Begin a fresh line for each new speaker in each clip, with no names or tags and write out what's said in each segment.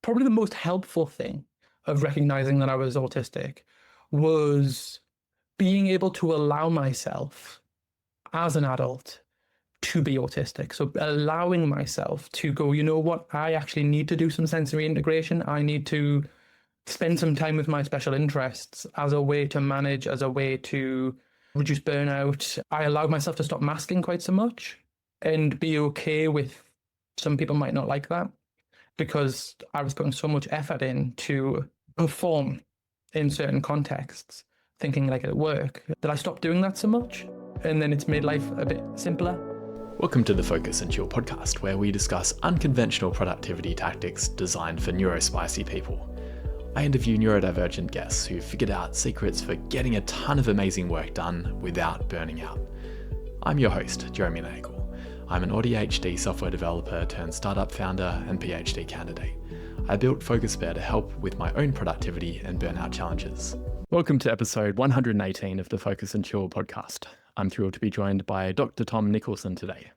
probably the most helpful thing of recognizing that I was autistic was being able to allow myself as an adult to be autistic. So allowing myself to go, you know what, I actually need to do some sensory integration. I need to spend some time with my special interests as a way to manage, as a way to reduce burnout. I allowed myself to stop masking quite so much and be okay with some people might not like that, because I was putting so much effort in to perform in certain contexts, thinking like at work, that I stopped doing that so much. And then it's made life a bit simpler.
Welcome to the Focus and Chill podcast, where we discuss unconventional productivity tactics designed for neurospicy people. I interview neurodivergent guests who've figured out secrets for getting a ton of amazing work done without burning out. I'm your host, Jeremy Nagel. I'm an ADHD software developer turned startup founder and PhD candidate. I built FocusBear to help with my own productivity and burnout challenges. Welcome to episode 118 of the Focus and Chill podcast. I'm thrilled to be joined by Dr. Tom Nicholson today.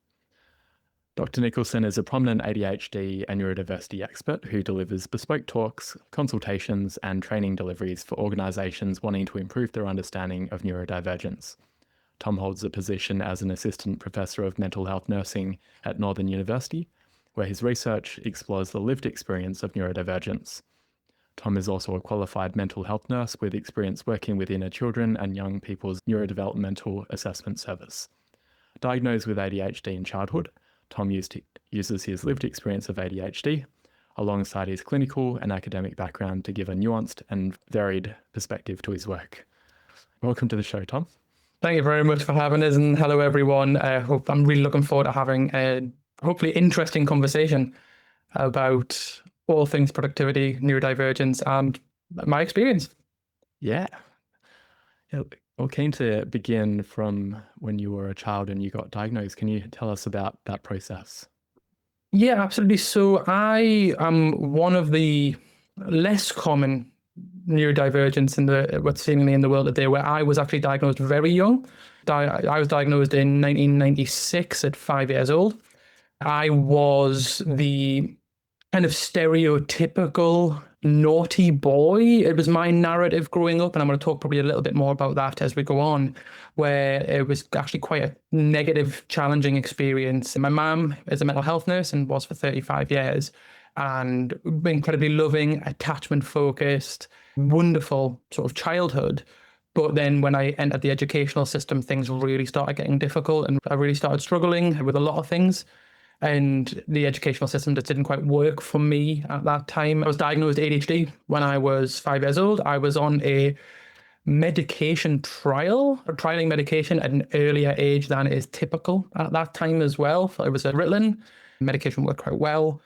Dr. Nicholson is a prominent ADHD and neurodiversity expert who delivers bespoke talks, consultations, and training deliveries for organizations wanting to improve their understanding of neurodivergence. Tom holds a position as an assistant professor of mental health nursing at Northern University, where his research explores the lived experience of neurodivergence. Tom is also a qualified mental health nurse with experience working within a children and young people's neurodevelopmental assessment service. Diagnosed with ADHD in childhood, Tom uses his lived experience of ADHD alongside his clinical and academic background to give a nuanced and varied perspective to his work. Welcome to the show, Tom.
Thank you very much for having us, and hello everyone. I'm really looking forward to having a hopefully interesting conversation about all things productivity, neurodivergence, and my experience.
Yeah. Well, keen to begin from when you were a child and you got diagnosed. Can you tell us about that process?
Yeah, absolutely. So I am one of the less common neurodivergence in what's seemingly in the world today, where I was actually diagnosed very young. I was diagnosed in 1996 at 5 years old. I was the kind of stereotypical naughty boy. It was my narrative growing up, and I'm going to talk probably a little bit more about that as we go on, where it was actually quite a negative, challenging experience. My mum is a mental health nurse and was for 35 years, and incredibly loving, attachment focused, wonderful sort of childhood. But then when I entered the educational system, things really started getting difficult, and I really started struggling with a lot of things. And the educational system just didn't quite work for me at that time. I was diagnosed ADHD when I was 5 years old. I was on a trialing medication at an earlier age than is typical at that time as well. It was a Ritalin. Medication worked quite well.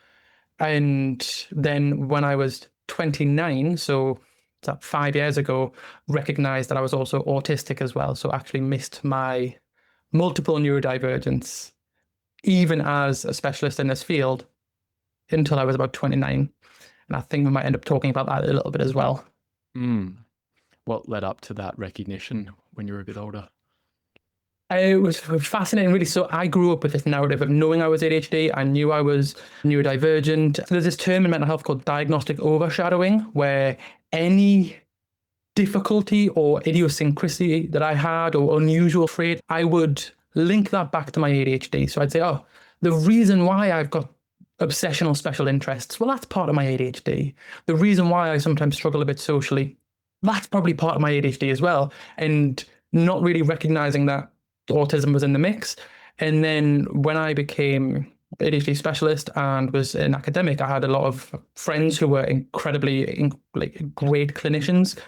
And then when I was 29, so that 5 years ago, recognized that I was also autistic as well. So actually missed my multiple neurodivergence, even as a specialist in this field, until I was about 29. And I think we might end up talking about that a little bit as well.
What led up to that recognition when you were a bit older?
It was fascinating, really. So I grew up with this narrative of knowing I was ADHD. I knew I was neurodivergent. So there's this term in mental health called diagnostic overshadowing, where any difficulty or idiosyncrasy that I had or unusual trait, I would link that back to my ADHD. So I'd say, oh, the reason why I've got obsessional special interests, well, that's part of my ADHD. The reason why I sometimes struggle a bit socially, that's probably part of my ADHD as well. And not really recognizing that autism was in the mix. And then when I became ADHD specialist and was an academic, I had a lot of friends who were incredibly great clinicians.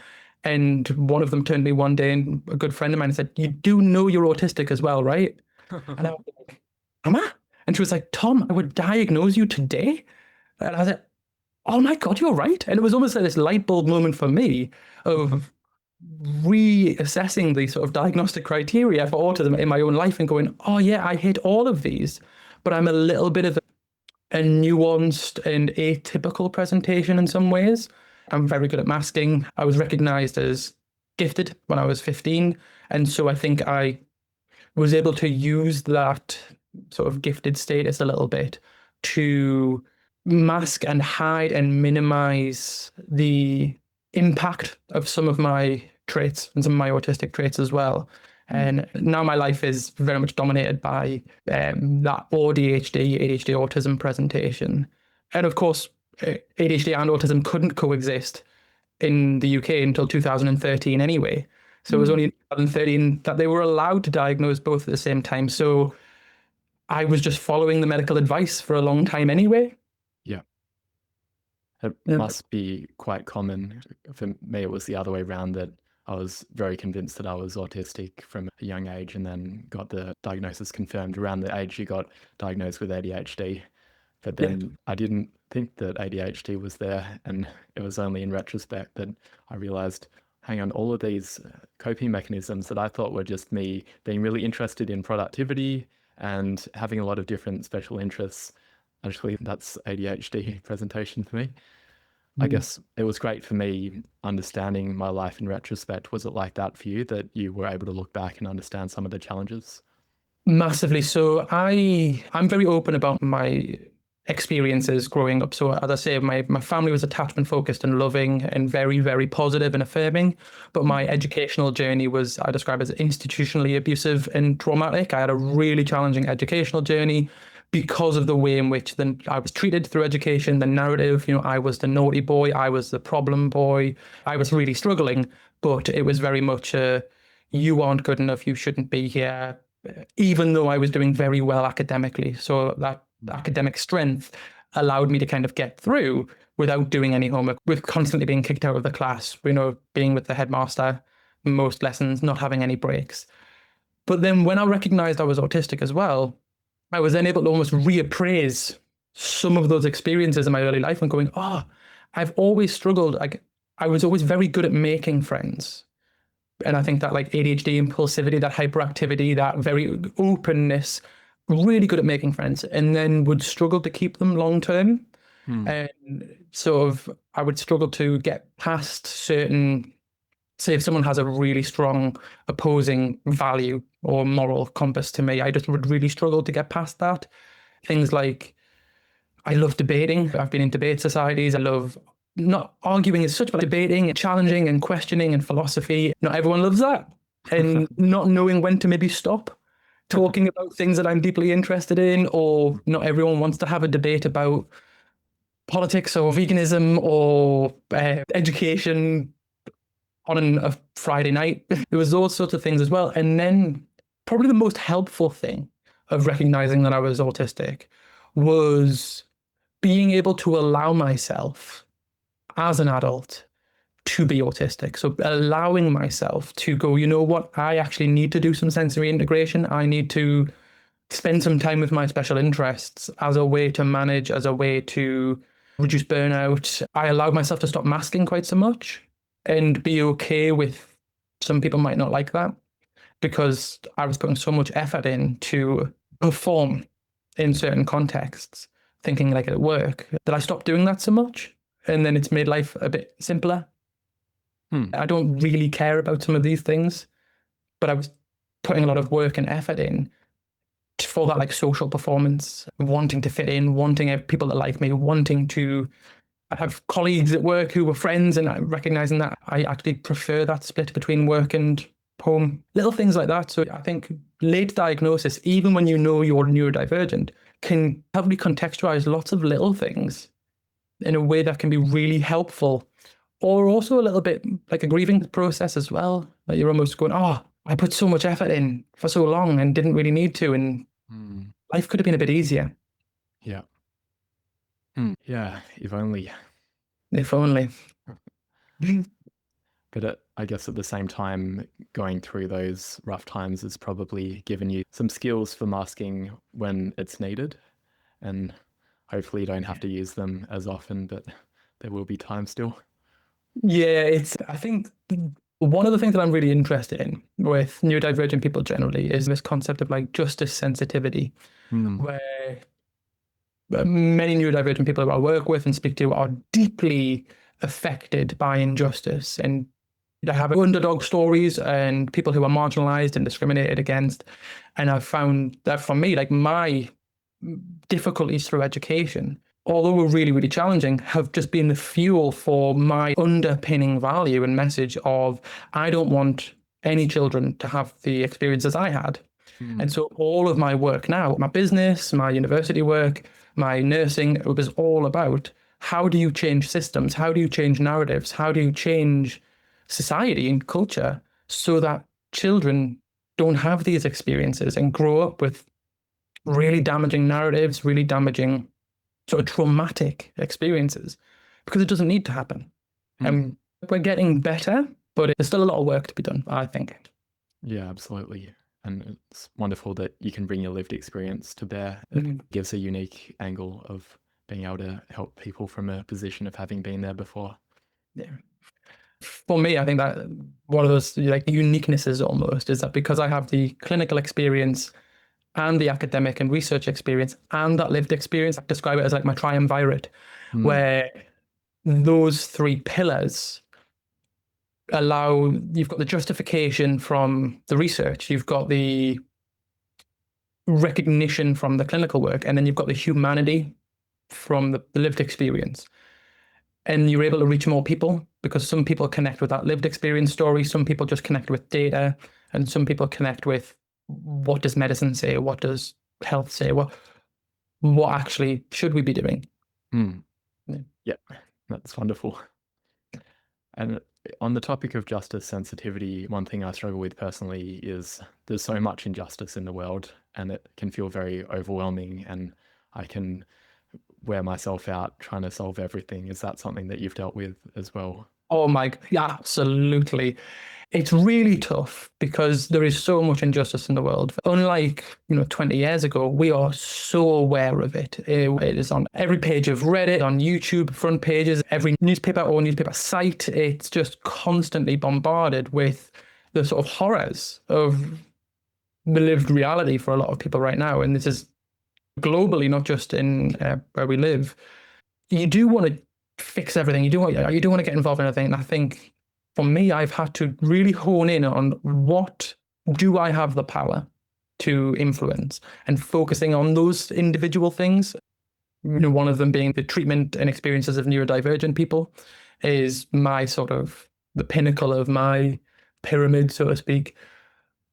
And one of them turned to me one day, and a good friend of mine said, "You do know you're autistic as well, right?" And I was like, "Am I?" And she was like, "Tom, I would diagnose you today." And I was like, "Oh my God, you're right." And it was almost like this light bulb moment for me of reassessing the sort of diagnostic criteria for autism in my own life and going, oh yeah, I hit all of these, but I'm a little bit of a nuanced and atypical presentation in some ways. I'm very good at masking. I was recognized as gifted when I was 15. And so I think I was able to use that sort of gifted status a little bit to mask and hide and minimize the impact of some of my traits and some of my autistic traits as well. And now my life is very much dominated by that ADHD autism presentation. And of course, ADHD and autism couldn't coexist in the UK until 2013 anyway. So it was only in 2013 that they were allowed to diagnose both at the same time. So I was just following the medical advice for a long time anyway.
Yeah. It
Yeah.
must be quite common. For me, it was the other way around, that I was very convinced that I was autistic from a young age, and then got the diagnosis confirmed around the age you got diagnosed with ADHD. But then I didn't think that ADHD was there, and it was only in retrospect that I realized, hang on, all of these coping mechanisms that I thought were just me being really interested in productivity and having a lot of different special interests, actually that's ADHD presentation for me. I guess it was great for me understanding my life in retrospect. Was it like that for you, that you were able to look back and understand some of the challenges?
Massively. So I'm very open about my experiences growing up. So as I say, my family was attachment focused and loving and very, very positive and affirming. But my educational journey was, I describe as institutionally abusive and traumatic. I had a really challenging educational journey because of the way in which then I was treated through education, the narrative, I was the naughty boy, I was the problem boy, I was really struggling, but it was very much you aren't good enough, you shouldn't be here, even though I was doing very well academically. So that academic strength allowed me to kind of get through without doing any homework, with constantly being kicked out of the class, being with the headmaster, most lessons, not having any breaks. But then when I recognized I was autistic as well, I was then able to almost reappraise some of those experiences in my early life and going, I've always struggled. I was always very good at making friends. And I think that like ADHD impulsivity, that hyperactivity, that very openness, really good at making friends, and then would struggle to keep them long term. And sort of, I would struggle to get past certain, say if someone has a really strong opposing value or moral compass to me, I just would really struggle to get past that. Things like, I love debating. I've been in debate societies. I love not arguing as such, but debating and challenging and questioning and philosophy. Not everyone loves that. And not knowing when to maybe stop talking about things that I'm deeply interested in, or not everyone wants to have a debate about politics or veganism or education on a Friday night. There was those sorts of things as well. And then probably the most helpful thing of recognizing that I was autistic was being able to allow myself as an adult to be autistic. So allowing myself to go, you know what, I actually need to do some sensory integration. I need to spend some time with my special interests as a way to manage, as a way to reduce burnout. I allowed myself to stop masking quite so much and be okay with, some people might not like that, because I was putting so much effort in to perform in certain contexts, thinking like at work, that I stopped doing that so much. And then it's made life a bit simpler. I don't really care about some of these things, but I was putting a lot of work and effort in for that like social performance, wanting to fit in, wanting people that like me, wanting to have colleagues at work who were friends, and recognizing that I actually prefer that split between work and home, little things like that. So I think late diagnosis, even when you know you're neurodivergent, can help me contextualize lots of little things in a way that can be really helpful, or also a little bit like a grieving process as well. Like you're almost going, I put so much effort in for so long and didn't really need to, and life could have been a bit easier.
Yeah. Yeah, if only.
If only.
But I guess at the same time, going through those rough times has probably given you some skills for masking when it's needed. And hopefully you don't have to use them as often, but there will be time still.
Yeah, I think one of the things that I'm really interested in with neurodivergent people generally is this concept of like justice sensitivity, where many neurodivergent people who I work with and speak to are deeply affected by injustice, and I have underdog stories and people who are marginalized and discriminated against. And I've found that for me, like my difficulties through education although were really, really challenging, have just been the fuel for my underpinning value and message of, I don't want any children to have the experiences I had. And so all of my work now, my business, my university work, my nursing, it was all about, how do you change systems? How do you change narratives? How do you change society and culture so that children don't have these experiences and grow up with really damaging narratives, really damaging sort of traumatic experiences, because it doesn't need to happen. And we're getting better, but there's still a lot of work to be done, I think.
Yeah, absolutely. And it's wonderful that you can bring your lived experience to bear. It gives a unique angle of being able to help people from a position of having been there before.
Yeah. For me, I think that one of those like uniquenesses almost is that because I have the clinical experience and the academic and research experience and that lived experience, I describe it as like my triumvirate, where those three pillars allow, you've got the justification from the research, you've got the recognition from the clinical work, and then you've got the humanity from the lived experience. And you're able to reach more people because some people connect with that lived experience story, some people just connect with data, and some people connect with, what does medicine say? What does health say? What actually should we be doing?
Yeah, that's wonderful. And on the topic of justice sensitivity, one thing I struggle with personally is there's so much injustice in the world and it can feel very overwhelming, and I can wear myself out trying to solve everything. Is that something that you've dealt with as well?
Oh my, yeah, absolutely. It's really tough because there is so much injustice in the world. Unlike, 20 years ago, we are so aware of it. It is on every page of Reddit, on YouTube, front pages, every newspaper or newspaper site. It's just constantly bombarded with the sort of horrors of the lived reality for a lot of people right now. And this is globally, not just in where we live. You do want to fix everything. You do want to get involved in everything. And I think for me, I've had to really hone in on what do I have the power to influence, and focusing on those individual things. One of them being the treatment and experiences of neurodivergent people is my sort of the pinnacle of my pyramid, so to speak.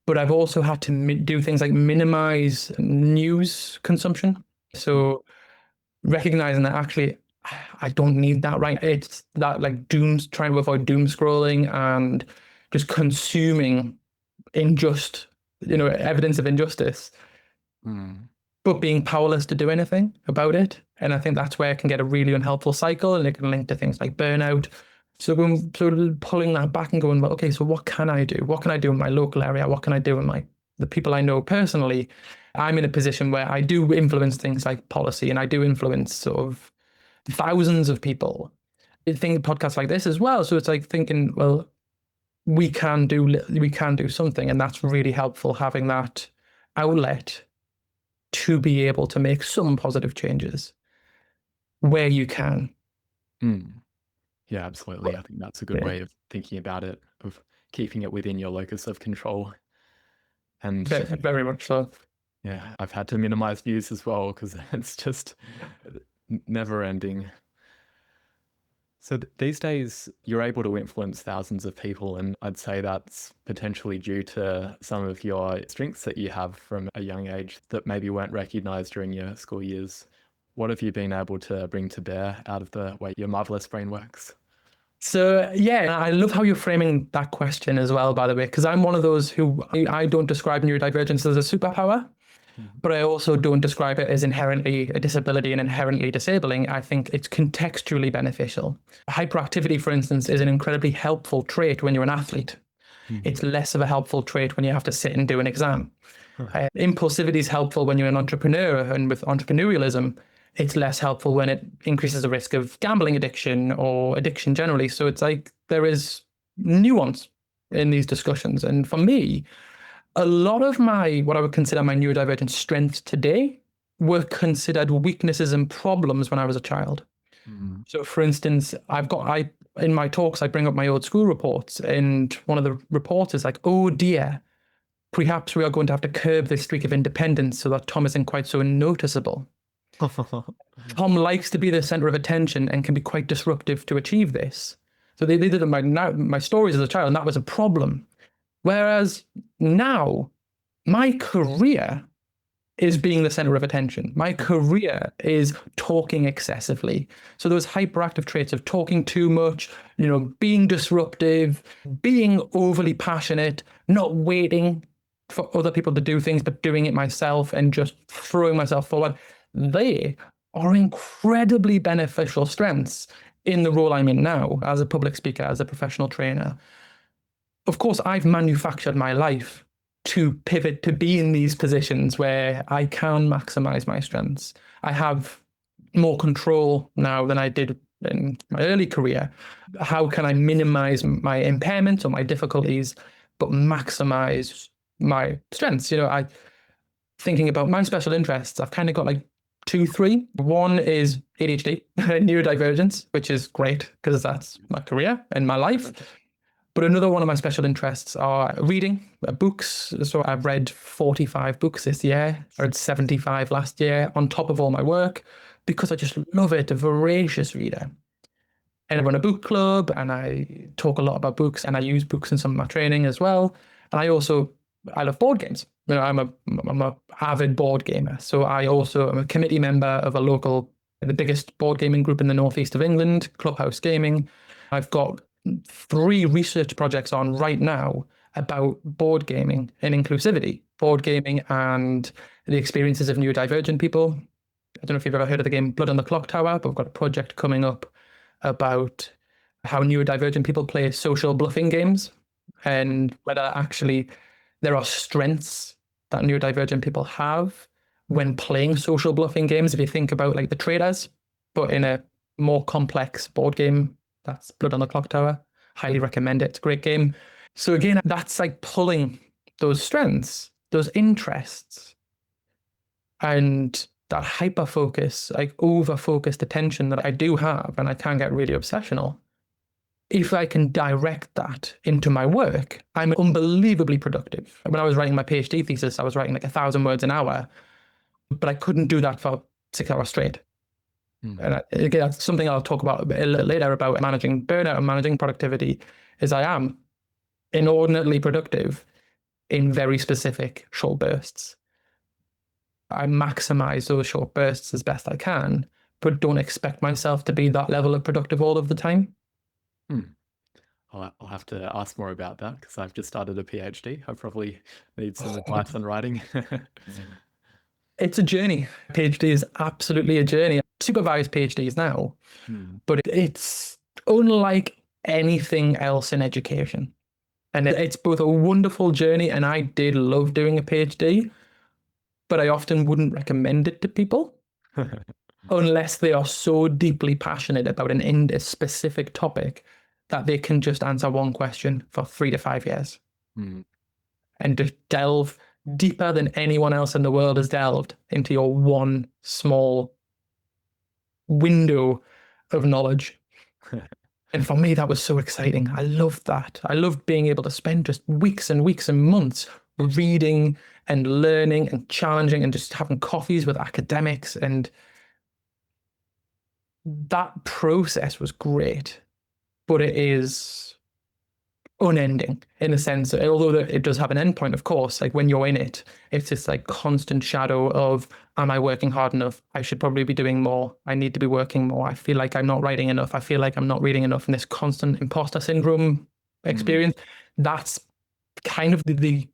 But I've also had to do things like minimize news consumption. So recognizing that actually I don't need that, right? It's that like trying to avoid doom scrolling and just consuming evidence of injustice, but being powerless to do anything about it. And I think that's where it can get a really unhelpful cycle, and it can link to things like burnout. So we're sort of pulling that back and going, well, okay, so what can I do? What can I do in my local area? What can I do in the people I know personally? I'm in a position where I do influence things like policy, and I do influence sort of thousands of people. I think podcasts like this as well. So it's like thinking, well, we can do something, and that's really helpful, having that outlet to be able to make some positive changes where you can.
Yeah, absolutely. I think that's a good way of thinking about it, of keeping it within your locus of control. And
very, very much so.
Yeah, I've had to minimize news as well because it's just never ending. So these days, you're able to influence thousands of people, and I'd say that's potentially due to some of your strengths that you have from a young age that maybe weren't recognized during your school years. What have you been able to bring to bear out of the way your marvelous brain works?
So, yeah, I love how you're framing that question as well, by the way, because I'm one of those who I don't describe neurodivergence as a superpower, but I also don't describe it as inherently a disability and inherently disabling. I think it's contextually beneficial. Hyperactivity, for instance, is an incredibly helpful trait when you're an athlete. It's less of a helpful trait when you have to sit and do an exam. Impulsivity is helpful when you're an entrepreneur, and with entrepreneurialism, it's less helpful when it increases the risk of gambling addiction or addiction generally. So it's like there is nuance in these discussions. And for me, a lot of what I would consider my neurodivergent strengths today were considered weaknesses and problems when I was a child. So for instance, in my talks, I bring up my old school reports, and one of the reports is like, oh dear, perhaps we are going to have to curb this streak of independence so that Tom isn't quite so noticeable. Tom likes to be the center of attention and can be quite disruptive to achieve this. So they did my stories as a child, and that was a problem. Whereas now, my career is being the center of attention. My career is talking excessively. So those hyperactive traits of talking too much, being disruptive, being overly passionate, not waiting for other people to do things, but doing it myself and just throwing myself forward, they are incredibly beneficial strengths in the role I'm in now as a public speaker, as a professional trainer. Of course, I've manufactured my life to pivot to be in these positions where I can maximize my strengths. I have more control now than I did in my early career. How can I minimize my impairments or my difficulties, but maximize my strengths? Thinking about my special interests, I've kind of got like 2, 3. One is ADHD, neurodivergence, which is great because that's my career and my life. But another one of my special interests are reading books. So I've read 45 books this year. I read 75 last year on top of all my work because I just love it, a voracious reader. And I run a book club and I talk a lot about books and I use books in some of my training as well. And I love board games. I'm a avid board gamer. So I also am a committee member of the biggest board gaming group in the northeast of England, Clubhouse Gaming. I've got 3 research projects on right now about board gaming and inclusivity, board gaming and the experiences of neurodivergent people. I don't know if you've ever heard of the game Blood on the Clock Tower, but we've got a project coming up about how neurodivergent people play social bluffing games and whether actually there are strengths that neurodivergent people have when playing social bluffing games. If you think about like the traders, but in a more complex board game, that's Blood on the Clock Tower. Highly recommend it. It's a great game. So again, that's like pulling those strengths, those interests, and that hyper focus, like over focused attention that I do have, and I can get really obsessional. If I can direct that into my work, I'm unbelievably productive. When I was writing my PhD thesis, I was writing like 1,000 words an hour, but I couldn't do that for 6 hours straight. And again, that's something I'll talk about a bit later about managing burnout and managing productivity, is I am inordinately productive in very specific short bursts. I maximize those short bursts as best I can, but don't expect myself to be that level of productive all of the time.
I'll have to ask more about that because I've just started a PhD. I probably need some advice on writing.
It's a journey. PhD is absolutely a journey. Supervised PhDs now, but it's unlike anything else in education. And it's both a wonderful journey, and I did love doing a PhD, but I often wouldn't recommend it to people unless they are so deeply passionate about a specific topic that they can just answer one question for 3 to 5 years and just delve deeper than anyone else in the world has delved into your one small window of knowledge. And for me, that was so exciting. I loved that. I loved being able to spend just weeks and weeks and months reading and learning and challenging and just having coffees with academics. And that process was great, but it is unending in a sense, although it does have an endpoint, of course. Like when you're in it, it's this like constant shadow of, am I working hard enough? I should probably be doing more. I need to be working more. I feel like I'm not writing enough. I feel like I'm not reading enough. And this constant imposter syndrome experience, that's kind of the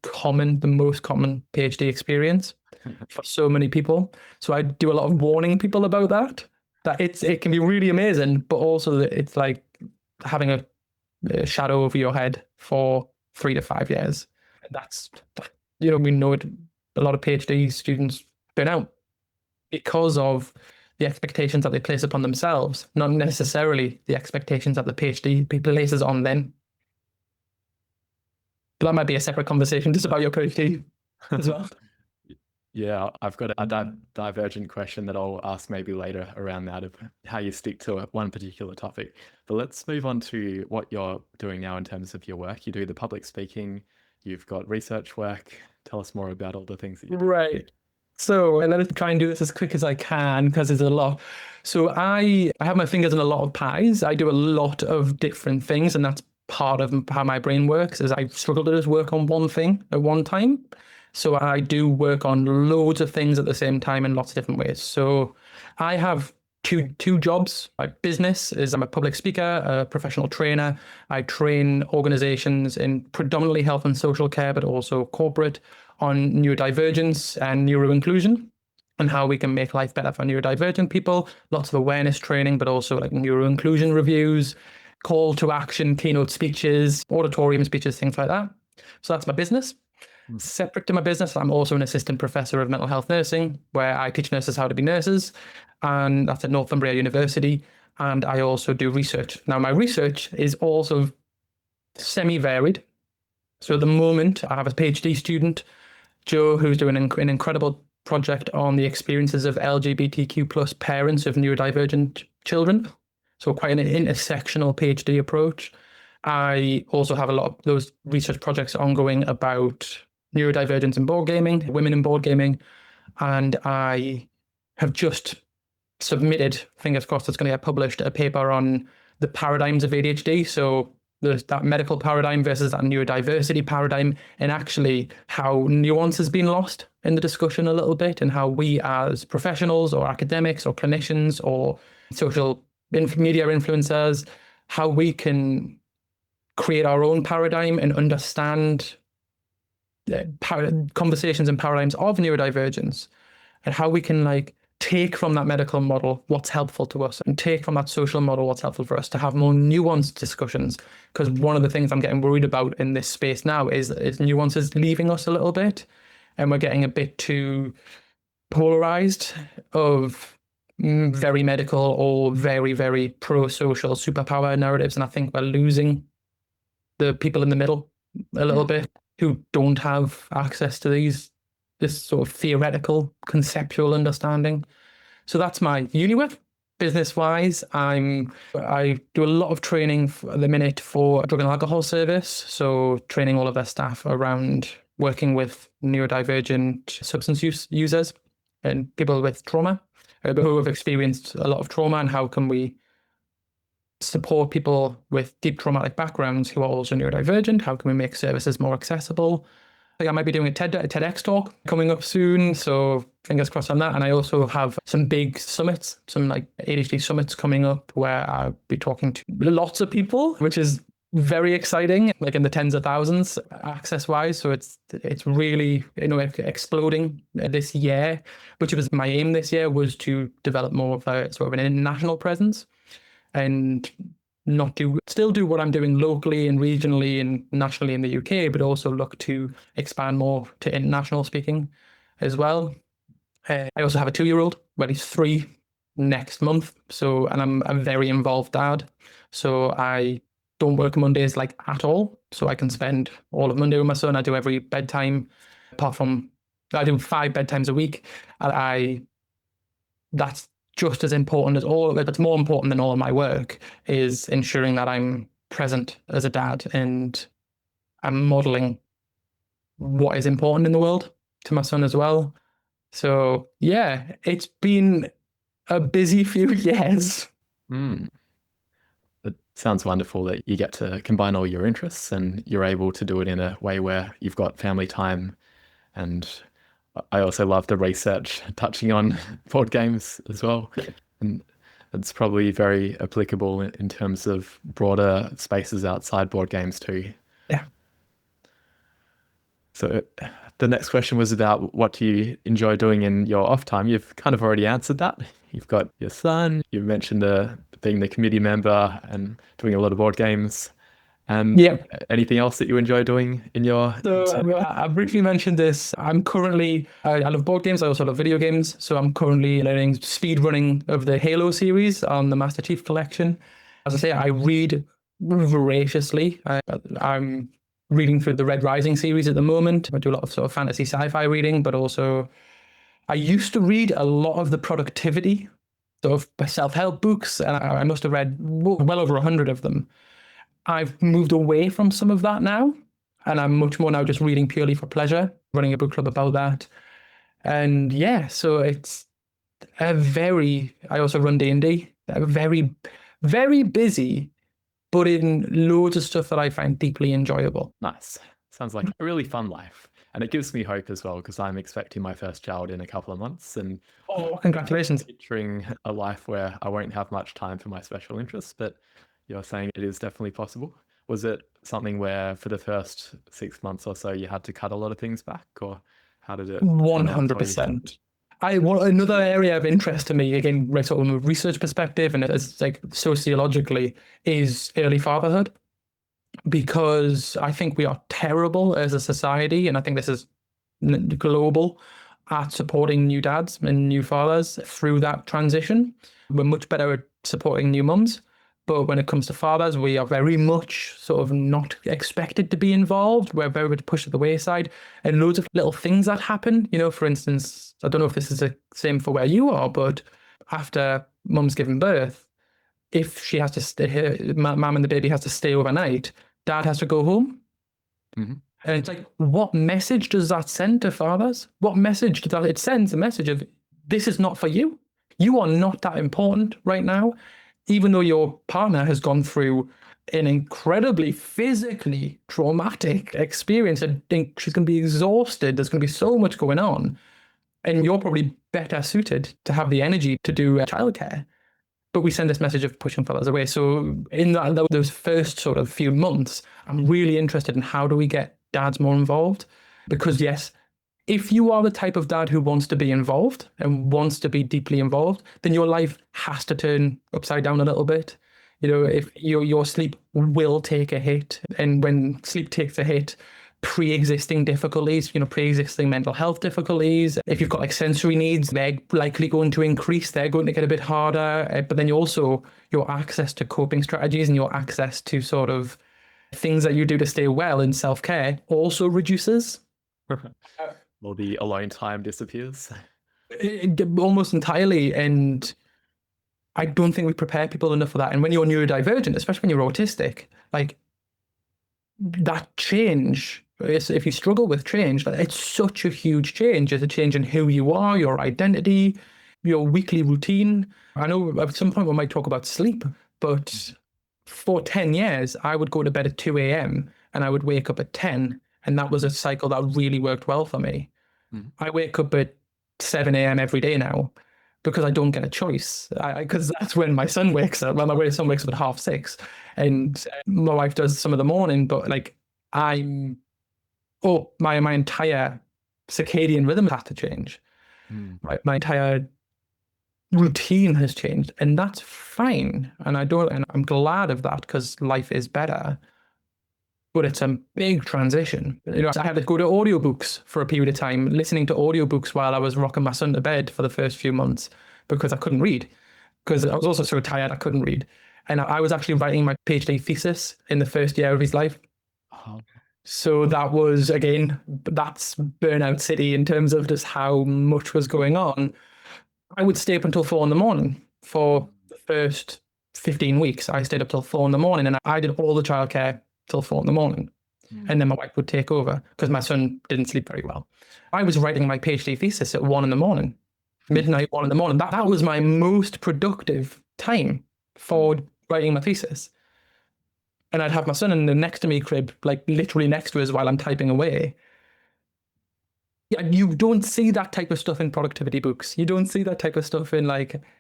most common PhD experience for so many people. So I do a lot of warning people about that it can be really amazing, but also that it's like having a shadow over your head for 3 to 5 years. That's, we know it, a lot of PhD students burn out because of the expectations that they place upon themselves, not necessarily the expectations that the PhD places on them. But that might be a separate conversation just about your PhD as well.
Yeah, I've got a divergent question that I'll ask maybe later around that, of how you stick to one particular topic. But let's move on to what you're doing now in terms of your work. You do the public speaking, you've got research work. Tell us more about all the things that you do.
Right. So, and let us try and do this as quick as I can because there's a lot. So I have my fingers in a lot of pies. I do a lot of different things, and that's part of how my brain works. Is I struggle to just work on one thing at one time. So I do work on loads of things at the same time in lots of different ways. So I have two jobs. My business is I'm a public speaker, a professional trainer. I train organizations in predominantly health and social care, but also corporate, on neurodivergence and neuroinclusion and how we can make life better for neurodivergent people. Lots of awareness training, but also like neuroinclusion reviews, call to action, keynote speeches, auditorium speeches, things like that. So that's my business. Separate to my business, I'm also an assistant professor of mental health nursing, where I teach nurses how to be nurses, and that's at Northumbria University. And I also do research. Now, my research is also semi-varied. So at the moment, I have a PhD student, Joe, who's doing an incredible project on the experiences of LGBTQ plus parents of neurodivergent children. So quite an intersectional PhD approach. I also have a lot of those research projects ongoing about neurodivergence in board gaming, women in board gaming. And I have just submitted, fingers crossed it's going to get published, a paper on the paradigms of ADHD. So there's that medical paradigm versus that neurodiversity paradigm, and actually how nuance has been lost in the discussion a little bit, and how we as professionals or academics or clinicians or social media influencers, how we can create our own paradigm and understand conversations and paradigms of neurodivergence, and how we can like take from that medical model what's helpful to us and take from that social model what's helpful for us to have more nuanced discussions. Because one of the things I'm getting worried about in this space now is nuance is leaving us a little bit, and we're getting a bit too polarized of very medical or very, very pro-social superpower narratives. And I think we're losing the people in the middle a little bit who don't have access to this sort of theoretical, conceptual understanding. So that's my uni work. Business-wise, I do a lot of training at the minute for a drug and alcohol service. So training all of their staff around working with neurodivergent substance use users and people with trauma, who have experienced a lot of trauma, and how can we support people with deep traumatic backgrounds who are also neurodivergent? How can we make services more accessible? I think I might be doing a TEDx talk coming up soon, so fingers crossed on that. And I also have some big summits, some like ADHD summits coming up, where I'll be talking to lots of people, which is very exciting, like in the tens of thousands access-wise. So it's really, exploding this year, which was my aim this year, was to develop more of a sort of an international presence, and still do what I'm doing locally and regionally and nationally in the UK, but also look to expand more to international speaking as well. I also have a 2-year-old, well, he's 3 next month. So, and I'm a very involved dad. So I don't work Mondays like at all. So I can spend all of Monday with my son. I do every bedtime, apart from I do 5 bedtimes a week. And that's just as important as all of it. It's more important than all of my work, is ensuring that I'm present as a dad and I'm modeling what is important in the world to my son as well. So yeah, it's been a busy few years.
It sounds wonderful that you get to combine all your interests and you're able to do it in a way where you've got family time. And I also love the research touching on board games as well. And it's probably very applicable in terms of broader spaces outside board games too.
Yeah.
So the next question was about what do you enjoy doing in your off time? You've kind of already answered that. You've got your son, you mentioned being the committee member and doing a lot of board games. And anything else that you enjoy doing in your...
So I briefly mentioned this. I love board games. I also love video games. So I'm currently learning speed running of the Halo series on the Master Chief Collection. As I say, I read voraciously. I'm reading through the Red Rising series at the moment. I do a lot of sort of fantasy sci-fi reading, but also I used to read a lot of the productivity sort of self-help books, and I must have read well over 100 of them. I've moved away from some of that now, and I'm much more now just reading purely for pleasure, running a book club about that. And yeah, so it's I also run D&D, very, very busy, but in loads of stuff that I find deeply enjoyable.
Nice. Sounds like a really fun life. And it gives me hope as well, because I'm expecting my first child in a couple of months and
Oh, congratulations.
picturing a life where I won't have much time for my special interests, but you're saying it is definitely possible. Was it something where for the first 6 months or so you had to cut a lot of things back, or how did it turn out for you?
100%. Another area of interest to me, again, right, sort of from a research perspective and as like sociologically, is early fatherhood, because I think we are terrible as a society, and I think this is global, at supporting new dads and new fathers through that transition. We're much better at supporting new mums, but when it comes to fathers, we are very much sort of not expected to be involved. We're very much pushed to the wayside, and loads of little things that happen. For instance, I don't know if this is the same for where you are, but after mum's given birth, if she has to stay, mum and the baby has to stay overnight, dad has to go home.
Mm-hmm.
And it's like, what message does that send to fathers? What message does that? It sends a message of, this is not for you. You are not that important right now. Even though your partner has gone through an incredibly physically traumatic experience, I think she's going to be exhausted. There's going to be so much going on. And you're probably better suited to have the energy to do childcare. But we send this message of pushing fathers away. So in those first sort of few months, I'm really interested in how do we get dads more involved? Because yes, if you are the type of dad who wants to be involved and wants to be deeply involved, then your life has to turn upside down a little bit. If your sleep will take a hit, and when sleep takes a hit, pre-existing difficulties, pre-existing mental health difficulties. If you've got like sensory needs, they're likely going to increase. They're going to get a bit harder. But then your access to coping strategies and your access to sort of things that you do to stay well in self-care also reduces.
Well, the alone time disappears.
Almost entirely. And I don't think we prepare people enough for that. And when you're neurodivergent, especially when you're autistic, like that change, if you struggle with change, it's such a huge change. It's a change in who you are, your identity, your weekly routine. I know at some point we might talk about sleep, but for 10 years, I would go to bed at 2 a.m. and I would wake up at 10. And that was a cycle that really worked well for me. I wake up at 7 a.m. every day now because I don't get a choice. Because that's when my son wakes up. Well, my son wakes up at 6:30, and my wife does some of the morning. But like my entire circadian rhythm has to change. Right, my entire routine has changed, and that's fine. And I'm glad of that because life is better. But it's a big transition. I had to go to audiobooks for a period of time, listening to audiobooks while I was rocking my son to bed for the first few months because I couldn't read. Because I was also so tired I couldn't read. And I was actually writing my PhD thesis in the first year of his life. So that was, again, that's burnout city in terms of just how much was going on. I would stay up until 4 a.m. for the first 15 weeks. I stayed up till 4 a.m. and I did all the childcare till 4 a.m. And then my wife would take over because my son didn't sleep very well. I was writing my PhD thesis at 1 a.m, midnight, 1 a.m. That was my most productive time for writing my thesis. And I'd have my son in the next to me crib, like literally next to us while I'm typing away. Yeah, you don't see that type of stuff in productivity books. You don't see that type of stuff in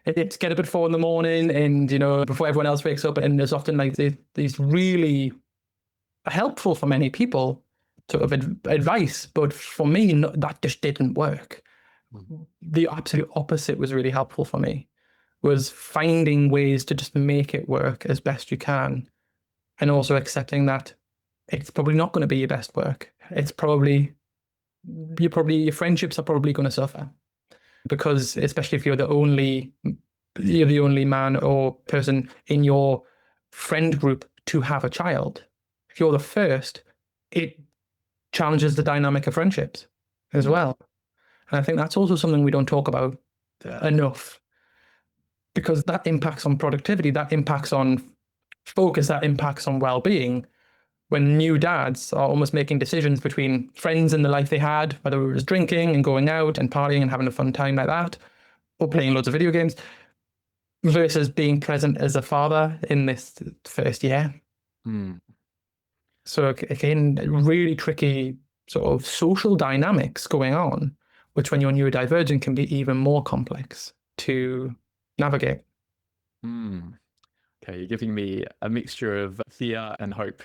it's get up at 4 a.m. and, before everyone else wakes up. And there's often like these really helpful for many people sort of advice. But for me, that just didn't work. The absolute opposite was really helpful for me, was finding ways to just make it work as best you can. And also accepting that it's probably not going to be your best work. Your friendships are probably going to suffer because, especially if you're the only man or person in your friend group to have a child. If you're the first, it challenges the dynamic of friendships as well. And I think that's also something we don't talk about enough, because that impacts on productivity, that impacts on focus, that impacts on well-being. when new dads are almost making decisions between friends in the life they had, whether it was drinking and going out and partying and having a fun time like that, or playing loads of video games, versus being present as a father in this first year. So again, really tricky sort of social dynamics going on, which when you're neurodivergent can be even more complex to navigate.
Okay, you're giving me a mixture of fear and hope.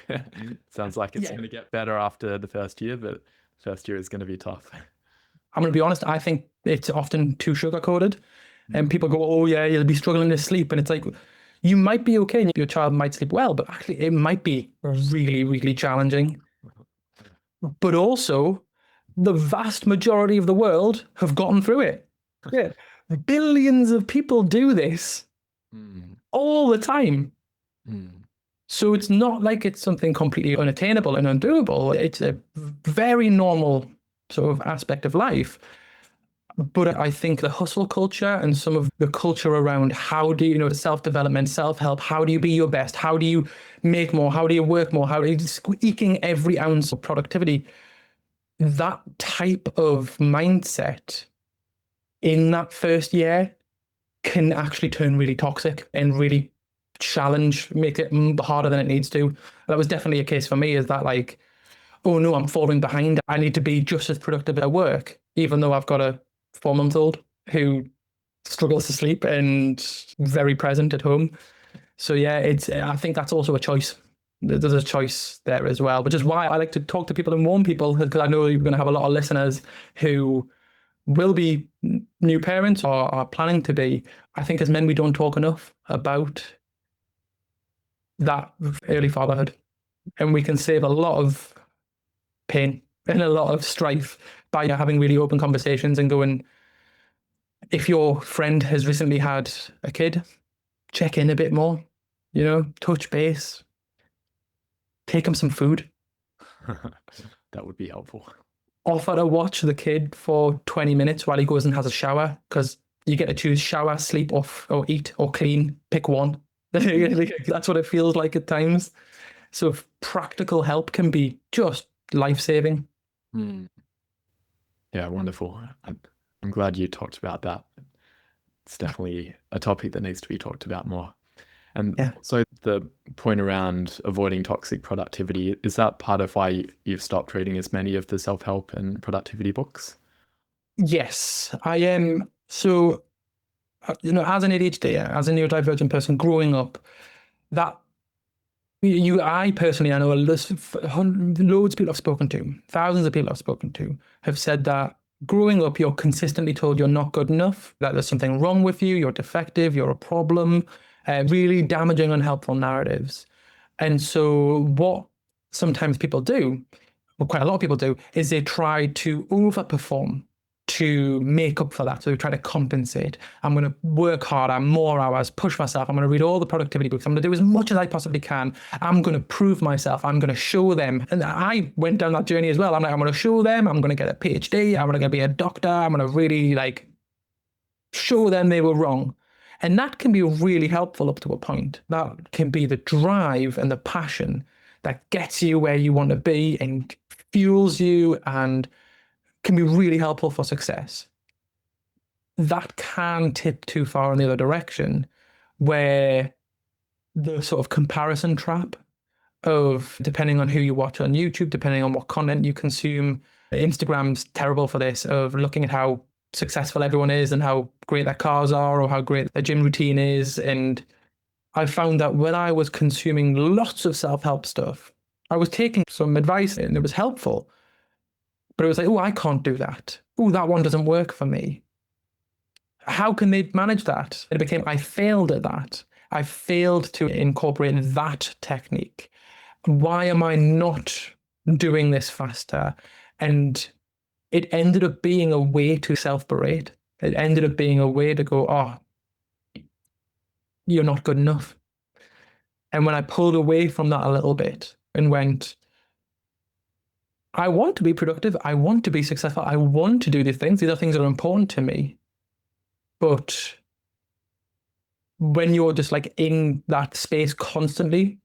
Sounds like it's going to get better after the first year, but first year is going to be tough.
I'm going to be honest, I think it's often too sugar-coated. And people go, oh yeah, you'll be struggling to sleep. And it's like, you might be okay and your child might sleep well, but actually it might be really, really challenging. But also, the vast majority of the world have gotten through it. Yeah. Billions of people do this all the time. So it's not like it's something completely unattainable and undoable. It's a very normal sort of aspect of life. But I think the hustle culture and some of the culture around how do you, self-development, self-help, how do you be your best? How do you make more? How do you work more? How do you squeaking every ounce of productivity? That type of mindset in that first year can actually turn really toxic and really make it harder than it needs to. That was definitely a case for me, is that like, oh no, I'm falling behind. I need to be just as productive at work, even though I've got a 4-month-old who struggles to sleep and very present at home. So yeah, I think that's also a choice. There's a choice there as well, which is why I like to talk to people and warn people, because I know you're going to have a lot of listeners who will be new parents or are planning to be. I think as men, we don't talk enough about that early fatherhood, and we can save a lot of pain and a lot of strife by having really open conversations and going, if your friend has recently had a kid, check in a bit more, touch base, take them some food.
That would be helpful.
Offer to watch the kid for 20 minutes while he goes and has a shower, because you get to choose shower, sleep, or eat, or clean. Pick one. That's what it feels like at times. So practical help can be just life-saving.
Yeah, wonderful. I'm glad you talked about that. It's definitely a topic that needs to be talked about more. And so the point around avoiding toxic productivity, is that part of why you've stopped reading as many of the self-help and productivity books?
Yes, I am. So, as an ADHD, as a neurodivergent person growing up, I personally, I know loads of people I've spoken to, thousands of people I've spoken to, have said that growing up, you're consistently told you're not good enough, that there's something wrong with you, you're defective, you're a problem, really damaging, unhelpful narratives. And so what sometimes people do, well, quite a lot of people do, is they try to overperform to make up for that. So they try to compensate. I'm going to work harder, more hours, push myself. I'm going to read all the productivity books. I'm going to do as much as I possibly can. I'm going to prove myself. I'm going to show them. And I went down that journey as well. I'm going to show them. I'm going to get a PhD. I'm going to be a doctor. I'm going to really show them they were wrong. And that can be really helpful up to a point. That can be the drive and the passion that gets you where you want to be and fuels you and can be really helpful for success. That can tip too far in the other direction, where the sort of comparison trap of, depending on who you watch on YouTube, depending on what content you consume, Instagram's terrible for this, of looking at how successful everyone is and how great their cars are or how great their gym routine is. And I found that when I was consuming lots of self-help stuff, I was taking some advice and it was helpful. But it was like, oh, I can't do that. Oh, that one doesn't work for me. How can they manage that? It became, I failed at that. I failed to incorporate that technique. Why am I not doing this faster? And it ended up being a way to self-berate. It ended up being a way to go, oh, you're not good enough. And when I pulled away from that a little bit and went, I want to be productive. I want to be successful. I want to do these things. These are things that are important to me. But when you're just in that space constantly,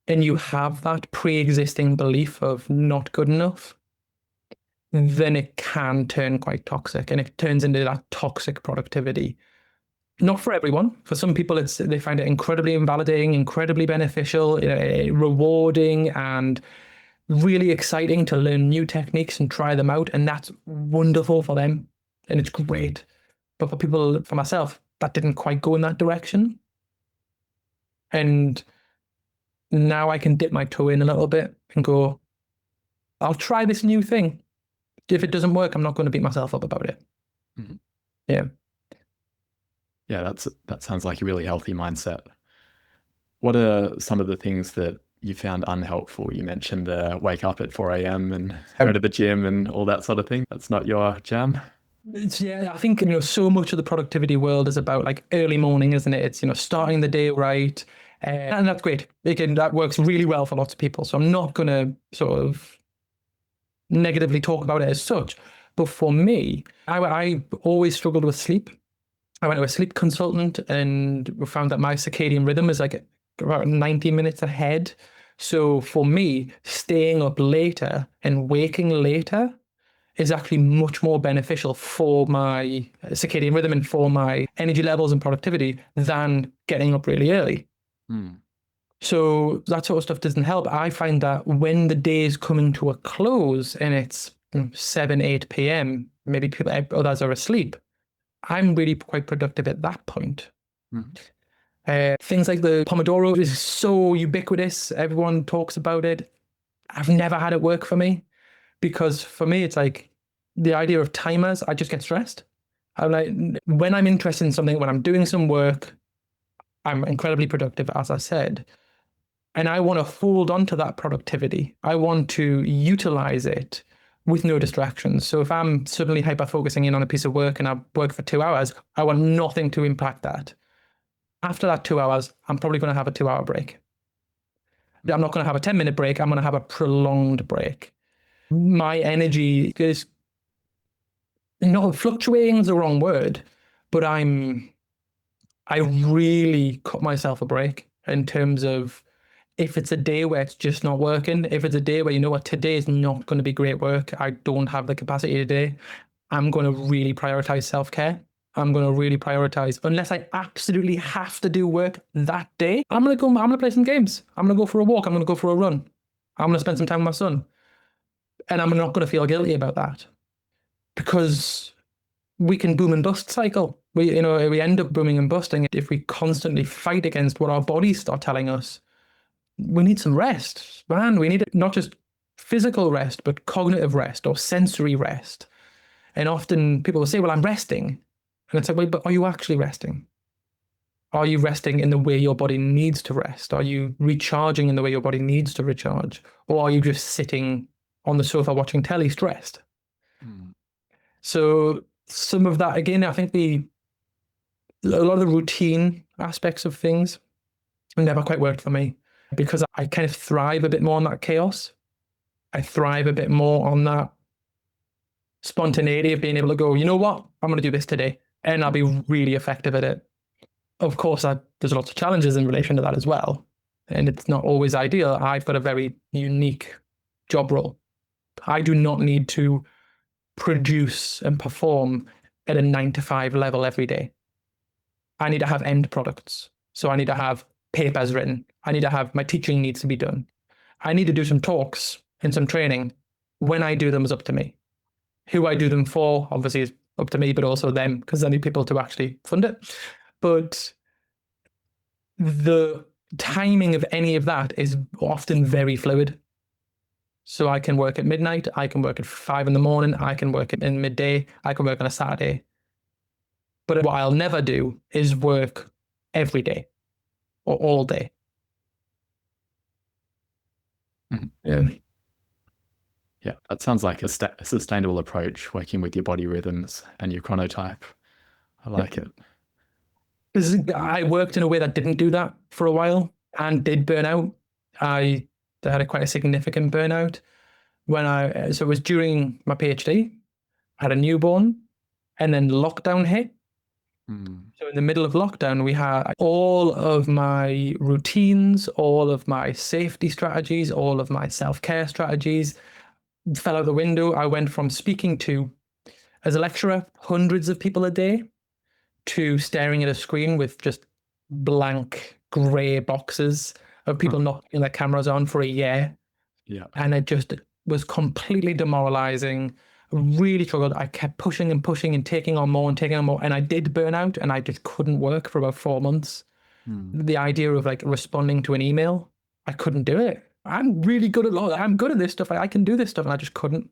and you have that pre-existing belief of not good enough, then it can turn quite toxic, and it turns into that toxic productivity. Not for everyone. For some people, they find it incredibly invalidating, incredibly beneficial, rewarding, and really exciting to learn new techniques and try them out. And that's wonderful for them, and it's great. But for people, for myself, that didn't quite go in that direction. And now I can dip my toe in a little bit and go, I'll try this new thing. If it doesn't work, I'm not going to beat myself up about it.
Mhm.
Yeah.
Yeah, that sounds like a really healthy mindset. What are some of the things that you found unhelpful? You mentioned the wake up at 4 a.m. and go to the gym and all that sort of thing. That's not your jam?
I think, so much of the productivity world is about like early morning, isn't it? It's, starting the day right. And that's great. That works really well for lots of people. So I'm not going to sort of negatively talk about it as such. But for me, I always struggled with sleep. I went to a sleep consultant and we found that my circadian rhythm is like about 90 minutes ahead. So for me, staying up later and waking later is actually much more beneficial for my circadian rhythm and for my energy levels and productivity than getting up really early.
Mm.
So that sort of stuff doesn't help. I find that when the day is coming to a close and it's 7, 8 p.m., maybe others are asleep, I'm really quite productive at that point.
Mm.
Things like the Pomodoro is so ubiquitous. Everyone talks about it. I've never had it work for me because for me, it's like the idea of timers, I just get stressed. I'm like, when I'm interested in something, when I'm doing some work, I'm incredibly productive, as I said. And I want to hold on to that productivity. I want to utilize it with no distractions. So if I'm suddenly hyper focusing in on a piece of work and I work for 2 hours, I want nothing to impact that. After that 2 hours, I'm probably going to have a 2-hour break. I'm not going to have a 10-minute break. I'm going to have a prolonged break. My energy is not fluctuating is the wrong word, but I really cut myself a break in terms of if it's a day where it's just not working, if it's a day where, today is not going to be great work, I don't have the capacity today, I'm going to really prioritize self-care. I'm going to really prioritize, unless I absolutely have to do work that day, I'm going to play some games. I'm going to go for a walk. I'm going to go for a run. I'm going to spend some time with my son. And I'm not going to feel guilty about that because we can boom and bust cycle. We end up booming and busting if we constantly fight against what our bodies start telling us. We need some rest, man. We need not just physical rest, but cognitive rest or sensory rest. And often people will say, well, I'm resting. And it's like, wait, but are you actually resting? Are you resting in the way your body needs to rest? Are you recharging in the way your body needs to recharge? Or are you just sitting on the sofa watching telly stressed?
Mm.
So some of that, again, I think a lot of the routine aspects of things never quite worked for me because I kind of thrive a bit more on that chaos. I thrive a bit more on that spontaneity of being able to go, you know what, I'm going to do this today. And I'll be really effective at it. Of course, there's lots of challenges in relation to that as well. And it's not always ideal. I've got a very unique job role. I do not need to produce and perform at a 9 to 5 level every day. I need to have end products. So I need to have papers written. I need to have my teaching needs to be done. I need to do some talks and some training. When I do them is up to me. Who I do them for, obviously, is up to me, but also them, because I need people to actually fund it. But the timing of any of that is often very fluid. So I can work at midnight, I can work at 5 a.m, I can work in midday, I can work on a Saturday. But what I'll never do is work every day or all day.
Mhm.
Yeah.
Yeah, that sounds like a sustainable approach, working with your body rhythms and your chronotype. I like it.
Because I worked in a way that didn't do that for a while and did burn out. I had quite a significant burnout so it was during my PhD. I had a newborn and then lockdown hit.
Mm.
So in the middle of lockdown, we had all of my routines, all of my safety strategies, all of my self-care strategies fell out the window. I went from speaking to, as a lecturer, hundreds of people a day to staring at a screen with just blank grey boxes of people not putting their cameras on for a year.
Yeah.
And it just was completely demoralizing. Really struggled. I kept pushing and pushing and taking on more and taking on more. And I did burn out and I just couldn't work for about 4 months.
Mm.
The idea of like responding to an email, I couldn't do it. I'm really good at I'm good at this stuff. I can do this stuff. And I just couldn't.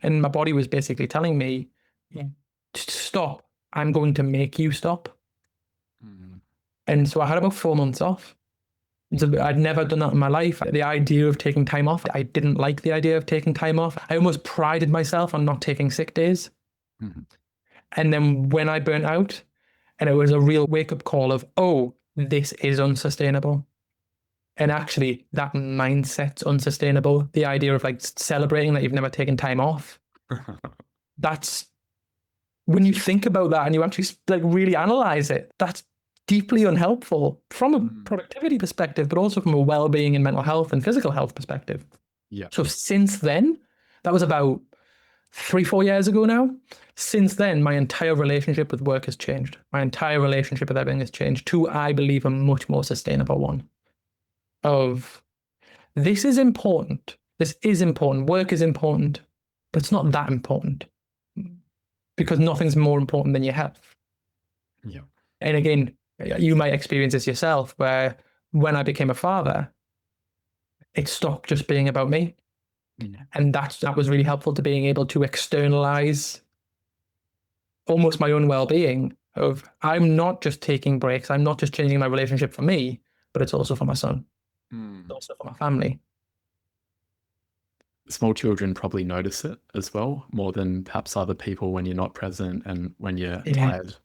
And my body was basically telling me, stop. I'm going to make you stop.
Mm.
And so I had about 4 months off. I'd never done that in my life. The idea of taking time off, I didn't like the idea of taking time off. I almost prided myself on not taking sick days.
Mm.
And then when I burnt out, and it was a real wake-up call of, oh, this is unsustainable. And actually, that mindset's unsustainable. The idea of like celebrating that you've never taken time off. That's, when you think about that and you actually like really analyze it, that's deeply unhelpful from a productivity perspective, but also from a well-being and mental health and physical health perspective.
Yeah.
So since then, that was about 3-4 years ago now. Since then, my entire relationship with work has changed. My entire relationship with everything has changed to, I believe, a much more sustainable one. Of, this is important. This is important. Work is important, but it's not that important because nothing's more important than your health.
Yeah.
And again, you might experience this yourself, where when I became a father, it stopped just being about me.
Mm.
And that was really helpful to being able to externalize almost my own well-being of, I'm not just taking breaks. I'm not just changing my relationship for me, but it's also for my son.
Mm.
It's also for my family.
Small children probably notice it as well, more than perhaps other people when you're not present and when you're tired.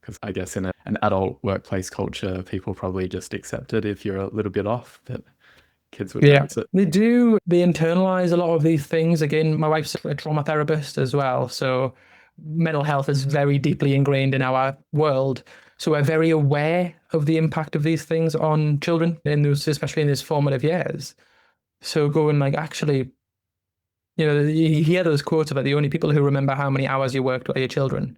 Because I guess in an adult workplace culture, people probably just accept it if you're a little bit off, but kids would notice it.
They do. They internalize a lot of these things. Again, my wife's a trauma therapist as well. So mental health is very deeply ingrained in our world. So we're very aware of the impact of these things on children, especially in these formative years. So going like, actually, you hear those quotes about the only people who remember how many hours you worked are your children.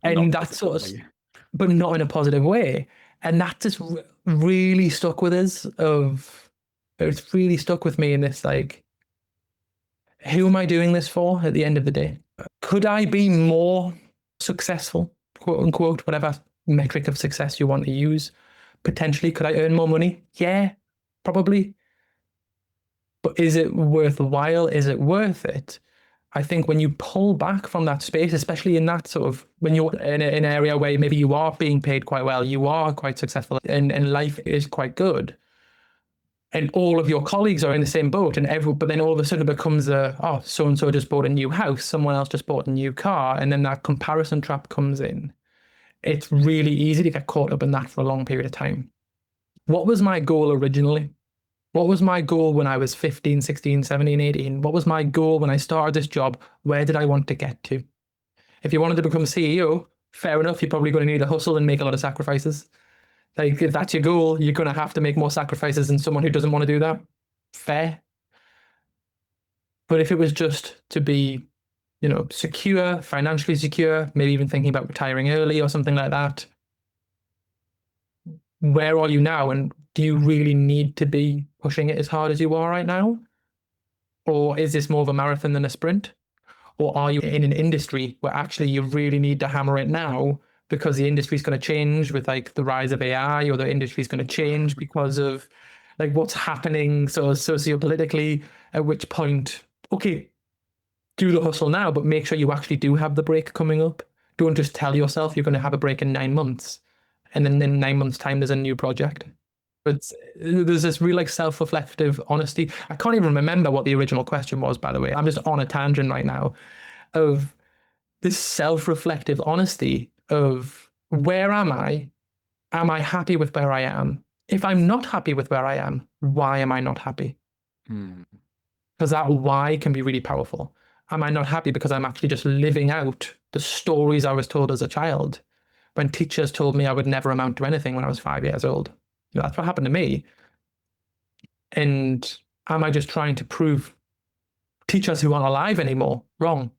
and that's sort of, but not in a positive way. And that just really stuck with us. It's really stuck with me in this, like, who am I doing this for at the end of the day? Could I be more successful, quote unquote, whatever metric of success you want to use? Potentially, could I earn more money? Yeah, probably. But is it worthwhile? Is it worth it? I think when you pull back from that space, especially in that sort of, when you're in an area where maybe you are being paid quite well, you are quite successful and life is quite good, and all of your colleagues are in the same boat, but then all of a sudden it becomes so-and-so just bought a new house, someone else just bought a new car, and then that comparison trap comes in. It's really easy to get caught up in that for a long period of time. What was my goal originally? What was my goal when I was 15, 16, 17, 18? What was my goal when I started this job? Where did I want to get to? If you wanted to become CEO, fair enough, you're probably going to need to hustle and make a lot of sacrifices. Like, if that's your goal, you're going to have to make more sacrifices than someone who doesn't want to do that. Fair. But if it was just to be, secure, financially secure, maybe even thinking about retiring early or something like that, where are you now? And do you really need to be pushing it as hard as you are right now? Or is this more of a marathon than a sprint? Or are you in an industry where actually you really need to hammer it now because the industry is going to change with like the rise of AI, or the industry is going to change because of like what's happening sociopolitically, at which point, okay, do the hustle now, but make sure you actually do have the break coming up. Don't just tell yourself you're going to have a break in 9 months, and then in 9 months' time, there's a new project. But there's this real like self-reflective honesty. I can't even remember what the original question was, by the way. I'm just on a tangent right now of this self-reflective honesty of, where am I? Am I happy with where I am? If I'm not happy with where I am, why am I not happy?
Mm.
Because that why can be really powerful. am I not happy because I'm actually just living out the stories I was told as a child when teachers told me I would never amount to anything when I was 5 years old? That's what happened to me. And am I just trying to prove teachers who aren't alive anymore wrong?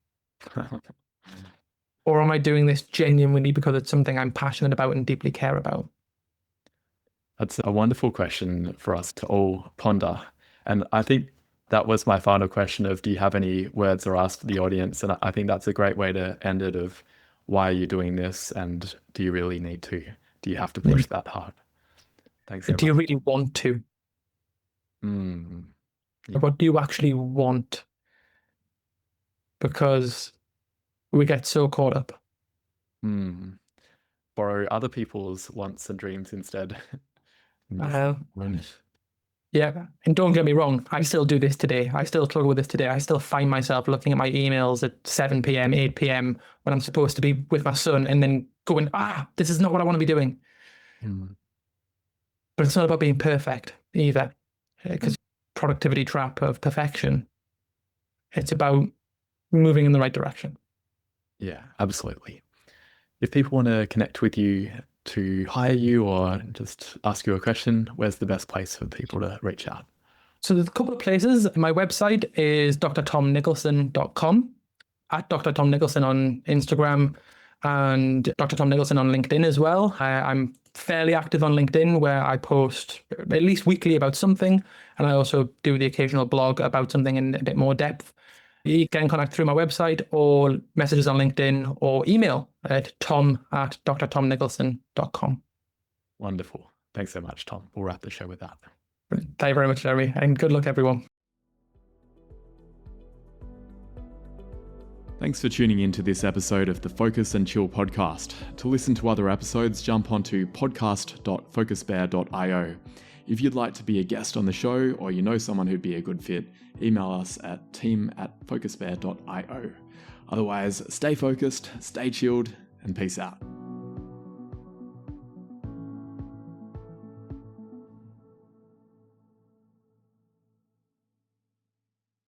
Or am I doing this genuinely because it's something I'm passionate about and deeply care about?
That's a wonderful question for us to all ponder. And I think that was my final question of, do you have any words or ask for the audience? And I think that's a great way to end it, of why are you doing this? And do you really need to? Do you have to push that hard? Thanks so
Do you
much.
really want to?
Yeah.
What do you actually want? Because we get so caught up.
Borrow other people's wants and dreams instead.
Yeah, and don't get me wrong, I still do this today. I still struggle with this today. I still find myself looking at my emails at 7 p.m., 8 p.m. when I'm supposed to be with my son, and then going, this is not what I want to be doing. But it's not about being perfect either, because productivity trap of perfection. It's about moving in the right direction.
Yeah, absolutely. If people want to connect with you, to hire you, or just ask you a question, where's the best place for people to reach out?
So there's a couple of places. My website is drtomnicholson.com, at Dr. Tom Nicholson on Instagram, and Dr. Tom Nicholson on LinkedIn as well. I'm fairly active on LinkedIn, where I post at least weekly about something, and I also do the occasional blog about something in a bit more depth. You can contact through my website, or messages on LinkedIn, or email at tom@drtomnicholson.com.
Wonderful. Thanks so much, Tom. We'll wrap the show with that.
Thank you very much, Jeremy, and good luck, everyone.
Thanks for tuning in to this episode of the Focus and Chill podcast. To listen to other episodes, jump onto podcast.focusbear.io. If you'd like to be a guest on the show, or you know someone who'd be a good fit, email us at team@focusbear.io. Otherwise, stay focused, stay chilled, and peace out.